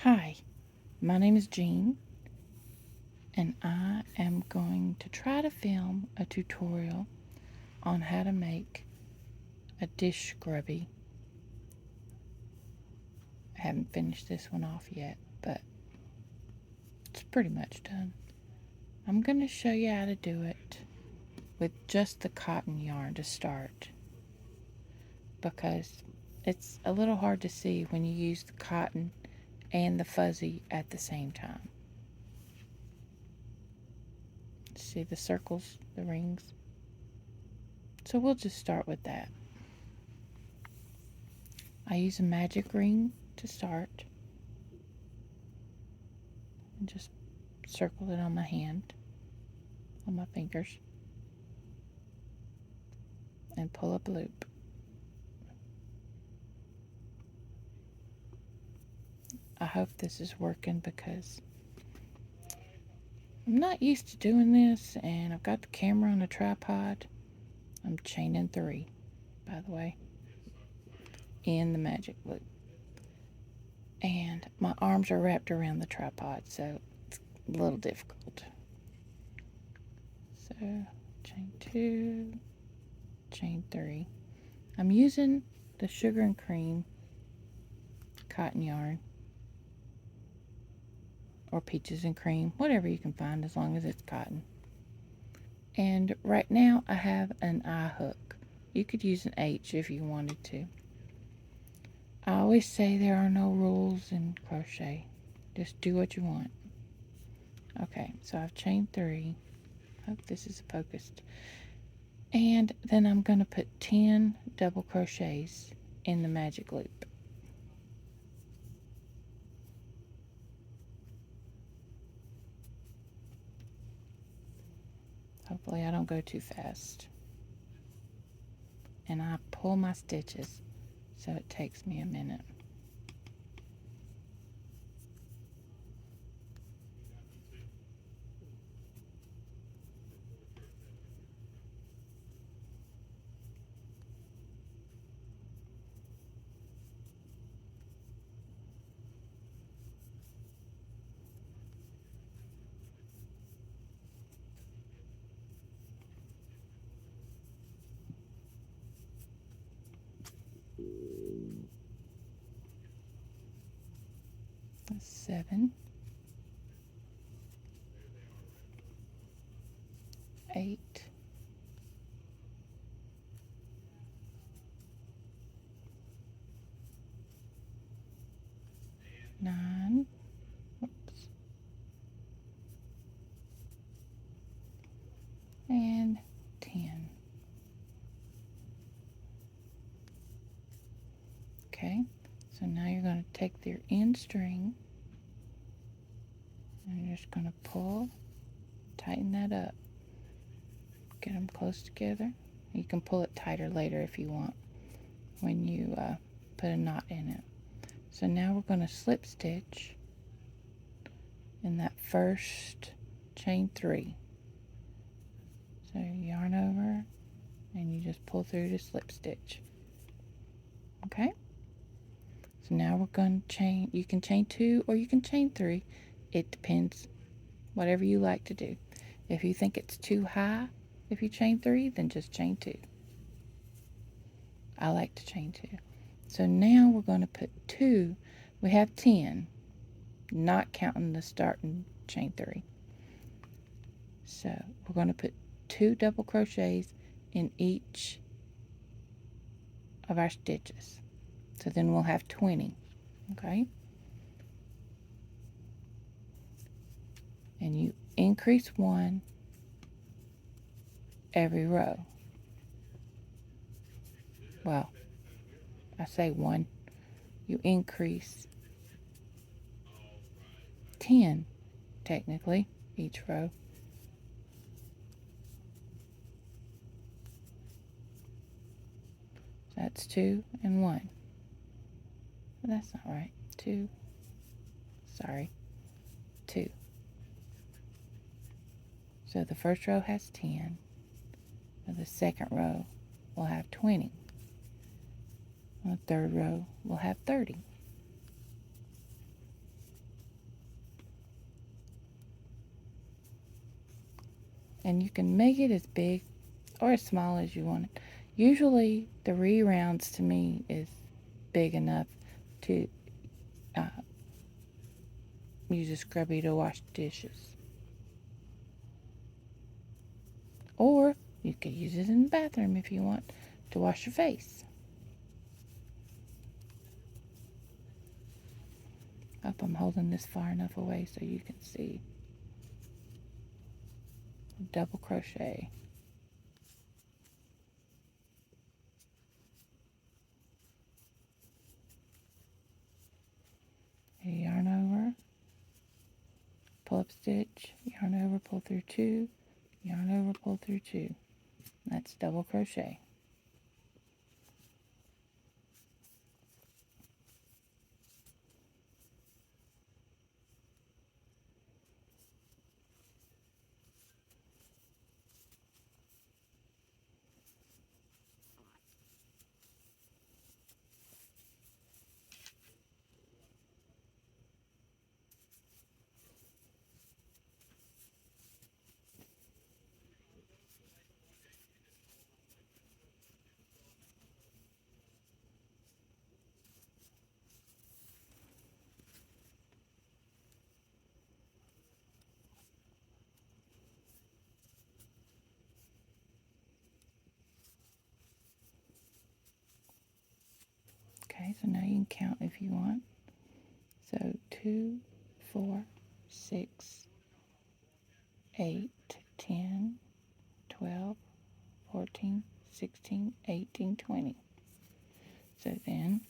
Hi, my name is Jean, and I am going to try to film a tutorial on how to make a dish scrubby. I haven't finished this one off yet, but it's pretty much done. I'm going to show you how to do it with just the cotton yarn to start, because it's a little hard to see when you use the cotton and the fuzzy at the same time. See the circles, the rings? So we'll just start with that. I use a magic ring to start and just circle it on my hand, on my fingers, and pull up a loop. I hope this is working because I'm not used to doing this, and I've got the camera on a tripod. I'm chaining 3, by the way, in the magic loop. And my arms are wrapped around the tripod, so it's a little difficult. So, chain 2, chain 3. I'm using the sugar and cream cotton yarn, or peaches and cream, whatever you can find as long as it's cotton. And right now I have an I hook. You could use an H if you wanted to. I always say there are no rules in crochet. Just do what you want. Okay, so I've chained 3. Hope this is focused. And then I'm going to put 10 double crochets in the magic loop. Hopefully I don't go too fast. And I pull my stitches, so it takes me a minute. That's 7, 8, 9, whoops, and 10. Okay, so now you're going to take your end string and you're just going to pull, tighten that up, get them close together. You can pull it tighter later if you want when you put a knot in it. So now we're going to slip stitch in that first chain 3. So yarn over and you just pull through to slip stitch. Okay, so now we're going to chain. You can chain 2 or you can chain 3. It depends, whatever you like to do. If you think it's too high, if you chain 3, then just chain 2. I like to chain 2. So now we're going to put 2. We have 10, not counting the starting chain 3. So we're going to put 2 double crochets in each of our stitches. So then we'll have 20. Okay? And you increase 1 every row. Well, I say 1. You increase 10, technically, each row. So that's 2 and 1. But that's not right. 2. Sorry. 2. So the first row has 10. And the second row will have 20. And the third row will have 30. And you can make it as big or as small as you want it. Usually the re-rounds to me is big enough to uh, use a scrubby to wash dishes. Or you could use it in the bathroom if you want to wash your face. Up, I'm holding this far enough away so you can see. Double crochet. Yarn over, pull up stitch, yarn over, pull through two, yarn over, pull through two. That's double crochet. Okay, so now you can count if you want. So 2, 4, 6, 8, 10, 12, 14, 16, 18, 20. So then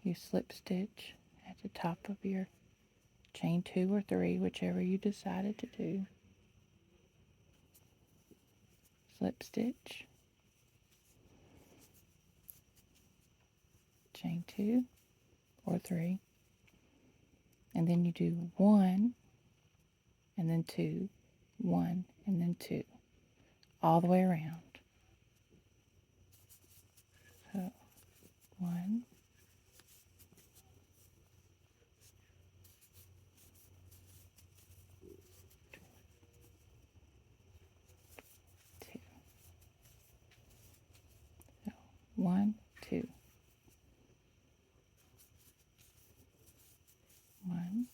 you slip stitch at the top of your chain 2 or 3, whichever you decided to do. Slip stitch, chain 2 or 3, and then you do 1 and then 2, 1 and then 2, all the way around. So 1, 2, so 1, 2, 1,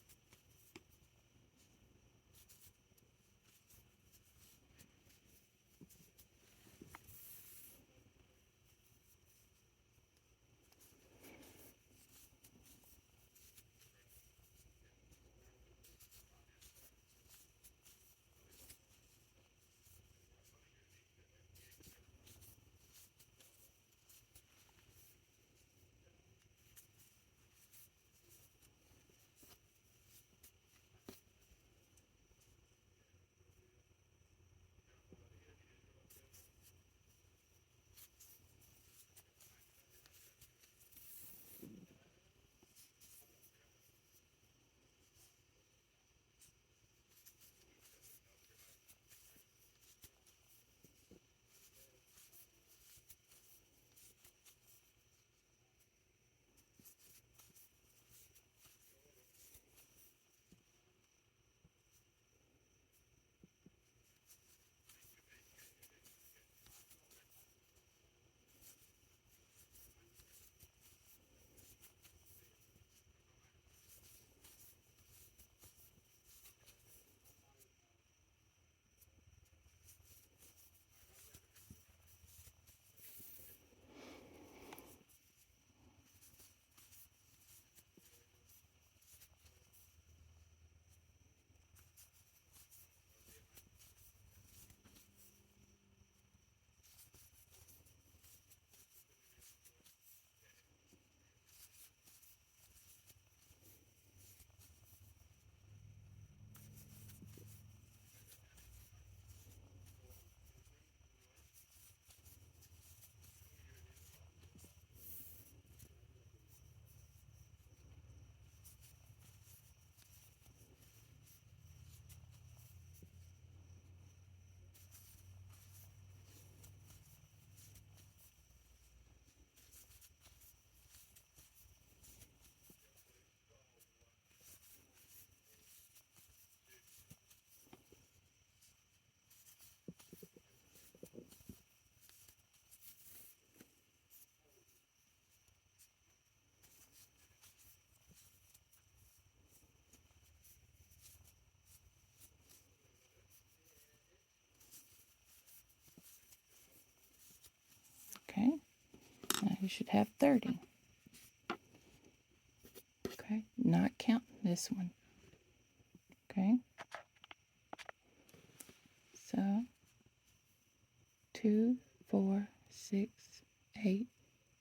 you should have 30. Okay, not counting this one. Okay, so 2, 4, 6, 8,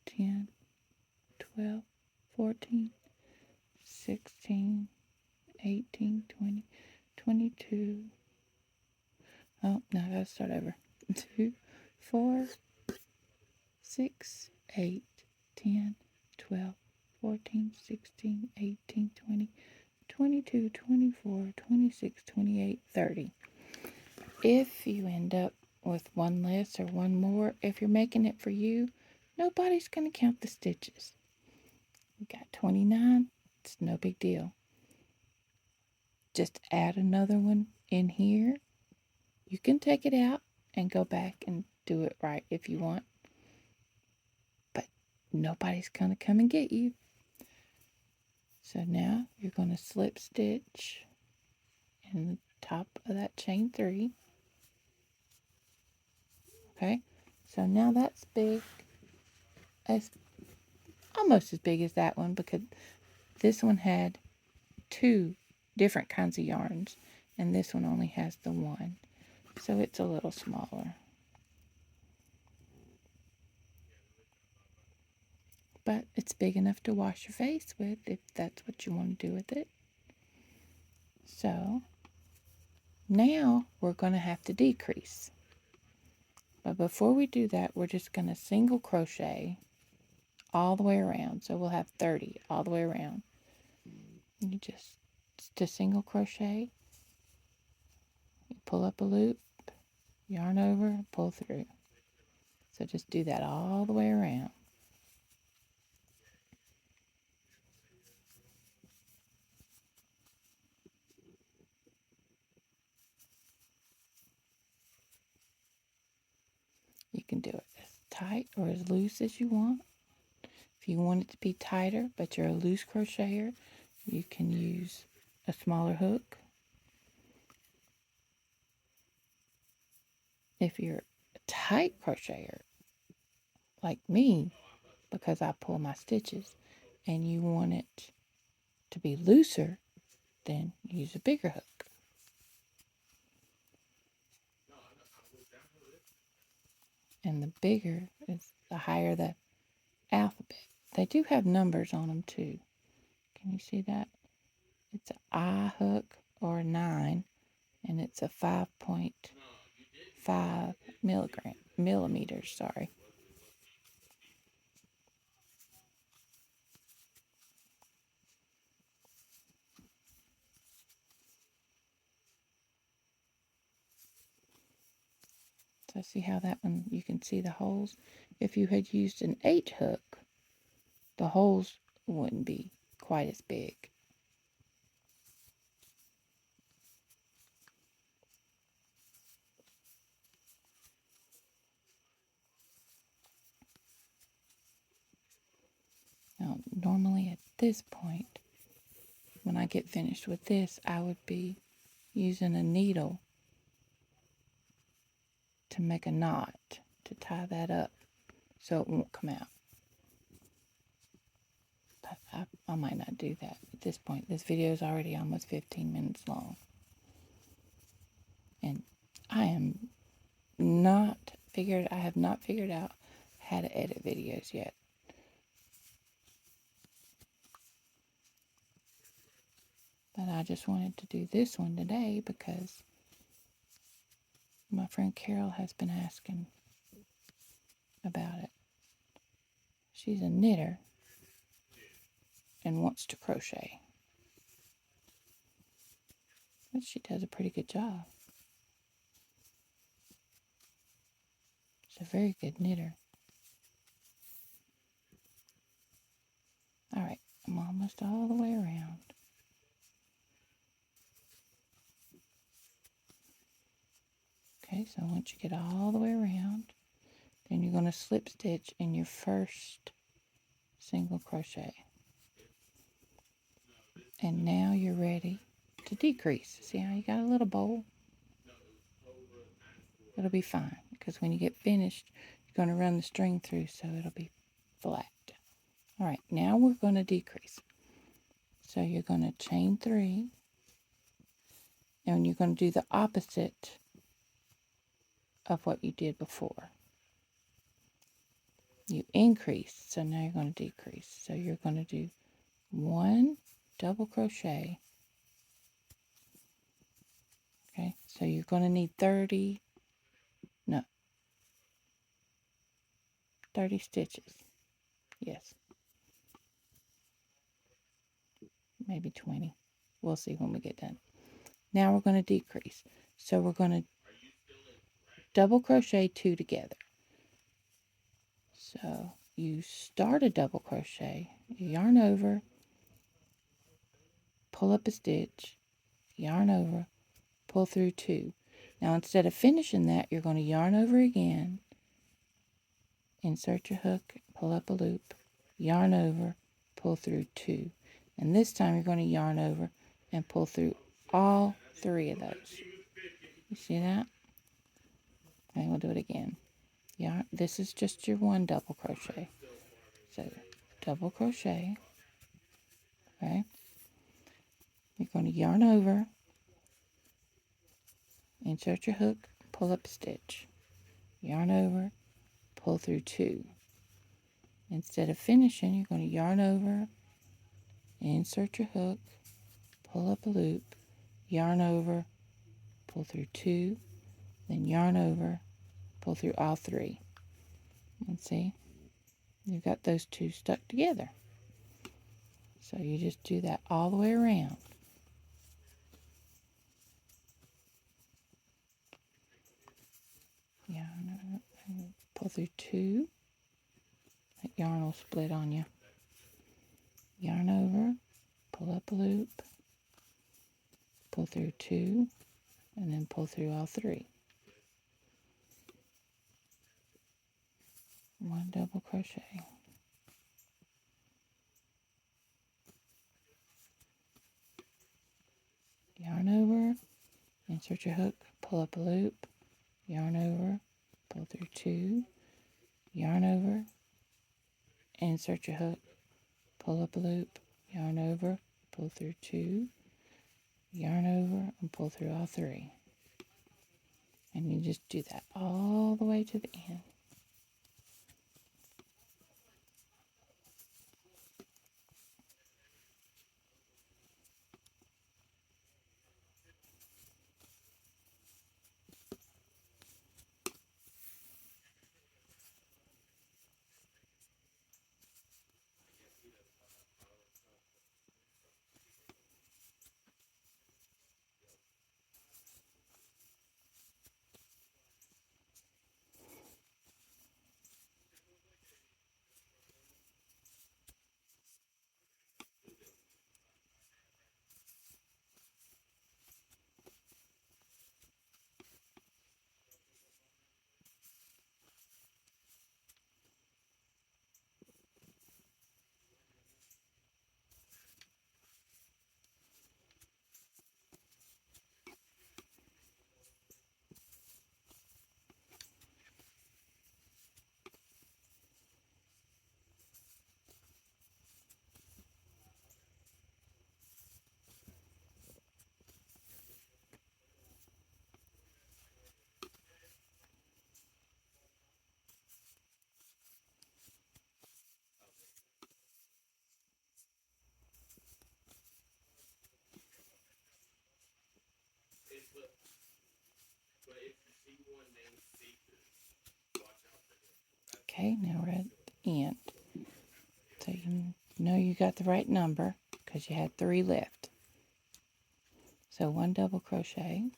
10, 12, 14, 16, 18, 20, 22. Oh, now I gotta start over. 2, 4, 6, 8, 10, 12, 14, 16, 18, 20, 22, 24, 26, 28, 30. If you end up with one less or one more, if you're making it for you, nobody's going to count the stitches. We got 29. It's no big deal. Just add another one in here. You can take it out and go back and do it right if you want. But nobody's going to come and get you. So now you're going to slip stitch in the top of that chain 3. Okay, so now that's big. It's almost as big as that one because this one had 2 different kinds of yarns and this one only has the one. So it's a little smaller. But it's big enough to wash your face with if that's what you want to do with it. So now we're going to have to decrease. But before we do that, we're just going to single crochet all the way around. So we'll have 30 all the way around. You just single crochet, you pull up a loop, yarn over, pull through. So just do that all the way around. You can do it as tight or as loose as you want. If you want it to be tighter, but you're a loose crocheter, you can use a smaller hook. If you're a tight crocheter, like me, because I pull my stitches, and you want it to be looser, then use a bigger hook. And the bigger is the higher the alphabet. They do have numbers on them too. Can you see that? It's an I hook or a 9, and it's a 5.5 millimeters. Sorry. So see how that one, you can see the holes. If you had used an 8 hook, the holes wouldn't be quite as big. Now, normally at this point, when I get finished with this, I would be using a needle to make a knot to tie that up so it won't come out. But I might not do that at this point. This video is already almost 15 minutes long. And I have not figured out how to edit videos yet. But I just wanted to do this one today because my friend Carol has been asking about it. She's a knitter and wants to crochet. But she does a pretty good job. She's a very good knitter. Alright, I'm almost all the way around. Okay, so once you get all the way around, then you're going to slip stitch in your first single crochet. And now you're ready to decrease. See how you got a little bowl? It'll be fine because when you get finished, you're going to run the string through so it'll be flat. All right, now we're going to decrease. So you're going to chain 3, and you're going to do the opposite of what you did before. You increase, so now you're going to decrease. So you're going to do 1 double crochet. Okay, so you're going to need 30 stitches. Yes, maybe 20. We'll see when we get done. Now we're going to decrease. So we're going to double crochet 2 together. So you start a double crochet, you yarn over, pull up a stitch, yarn over, pull through 2. Now instead of finishing that, you're going to yarn over again, insert your hook, pull up a loop, yarn over, pull through 2. And this time you're going to yarn over and pull through all 3 of those. You see that? Okay, we'll do it again. This is just your 1 double crochet. So double crochet, okay? You're going to yarn over, insert your hook, pull up a stitch, yarn over, pull through 2. Instead of finishing, you're going to yarn over, insert your hook, pull up a loop, yarn over, pull through 2, then yarn over, pull through all 3. And see, you've got those 2 stuck together. So you just do that all the way around. Yarn over, pull through 2. That yarn will split on you. Yarn over, pull up a loop, pull through 2, and then pull through all 3. 1 double crochet. Yarn over, insert your hook, pull up a loop, yarn over, pull through 2, yarn over, insert your hook, pull up a loop, yarn over, pull through 2, yarn over, and pull through all 3. And you just do that all the way to the end. Okay, now we're at the end. So you know you got the right number because you had 3 left. So 1 double crochet.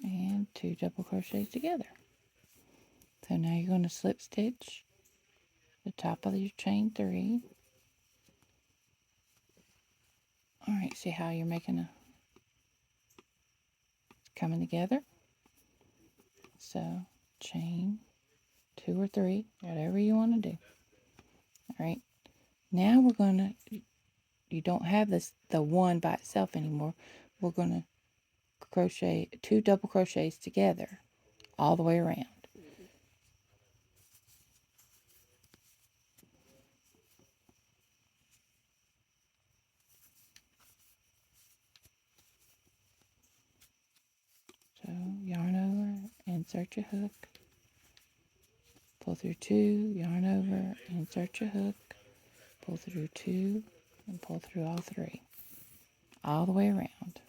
And 2 double crochets together. So now you're going to slip stitch the top of your chain 3. All right, see how you're making it's coming together? So chain 2 or 3, whatever you want to do. All right, now we're going to, you don't have the 1 by itself anymore. we're going to crochet 2 double crochets together all the way around. So yarn over, insert your hook, pull through 2, yarn over, insert your hook, pull through 2, and pull through all 3, all the way around.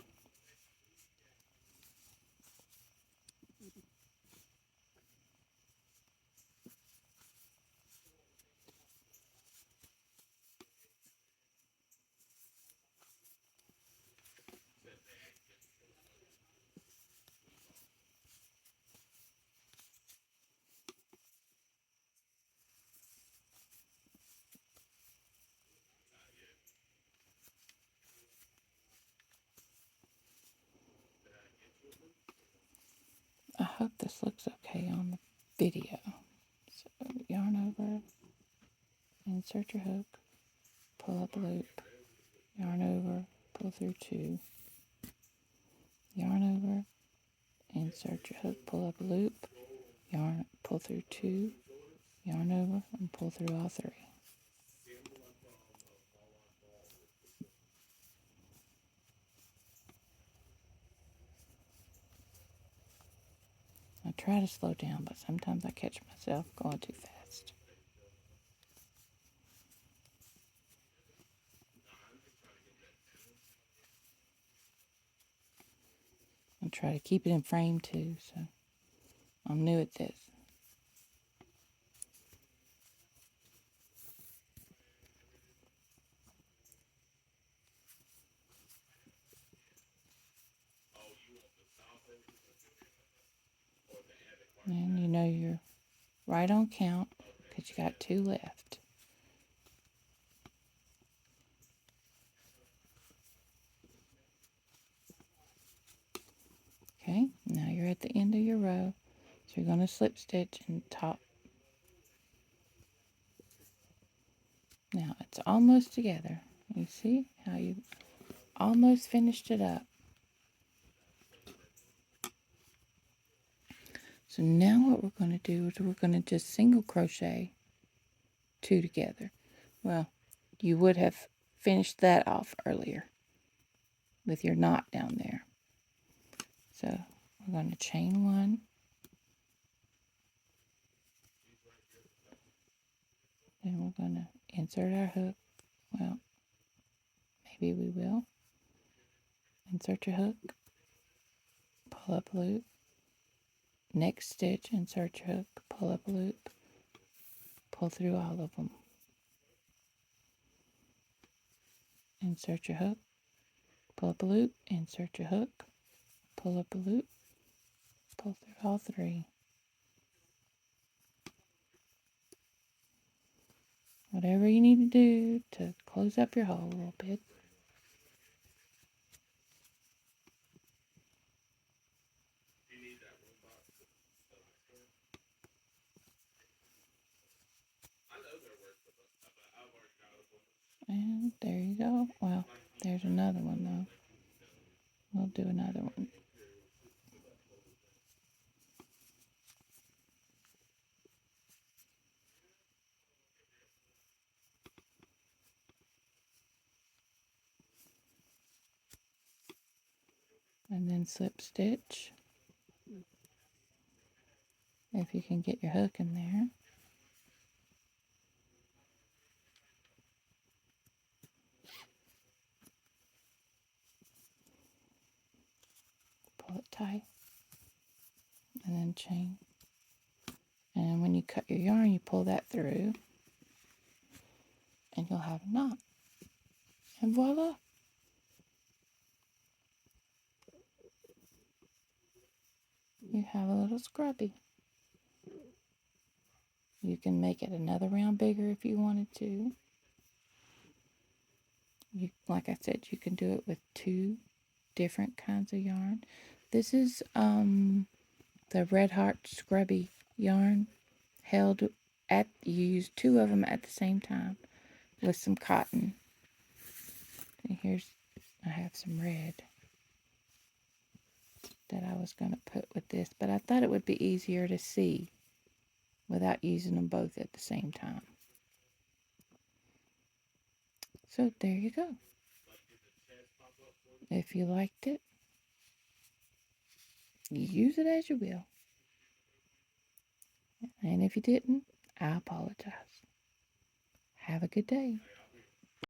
I hope this looks okay on the video. So yarn over, insert your hook, pull up a loop, yarn over, pull through 2, yarn over, insert your hook, pull up a loop, yarn, pull through 2, yarn over, and pull through all 3. I try to slow down, but sometimes I catch myself going too fast. I try to keep it in frame too, so I'm new at this. And you know you're right on count because you got 2 left. Okay, now you're at the end of your row. So you're going to slip stitch and top. Now it's almost together. You see how you almost finished it up. So now what we're going to do is we're going to just single crochet 2 together. Well, you would have finished that off earlier with your knot down there. So we're going to chain 1. Then we're going to insert our hook. Well, maybe we will. Insert your hook, pull up a loop. Next stitch, insert your hook, pull up a loop, pull through all of them. Insert your hook, pull up a loop, insert your hook, pull up a loop, pull through all 3. Whatever you need to do to close up your hole a little bit. And there you go. Well, there's another one though. We'll do another one. And then slip stitch. If you can get your hook in there. Pull it tight. And then chain. And when you cut your yarn, you pull that through. And you'll have a knot. And voila! You have a little scrubby. You can make it another round bigger if you wanted to. You, like I said, you can do it with 2 different kinds of yarn. This is the Red Heart Scrubby yarn held at, you use 2 of them at the same time with some cotton. And here's, I have some red. that I was going to put with this, but I thought it would be easier to see without using them both at the same time. So there you go. If you liked it, use it as you will. And if you didn't, I apologize. Have a good day.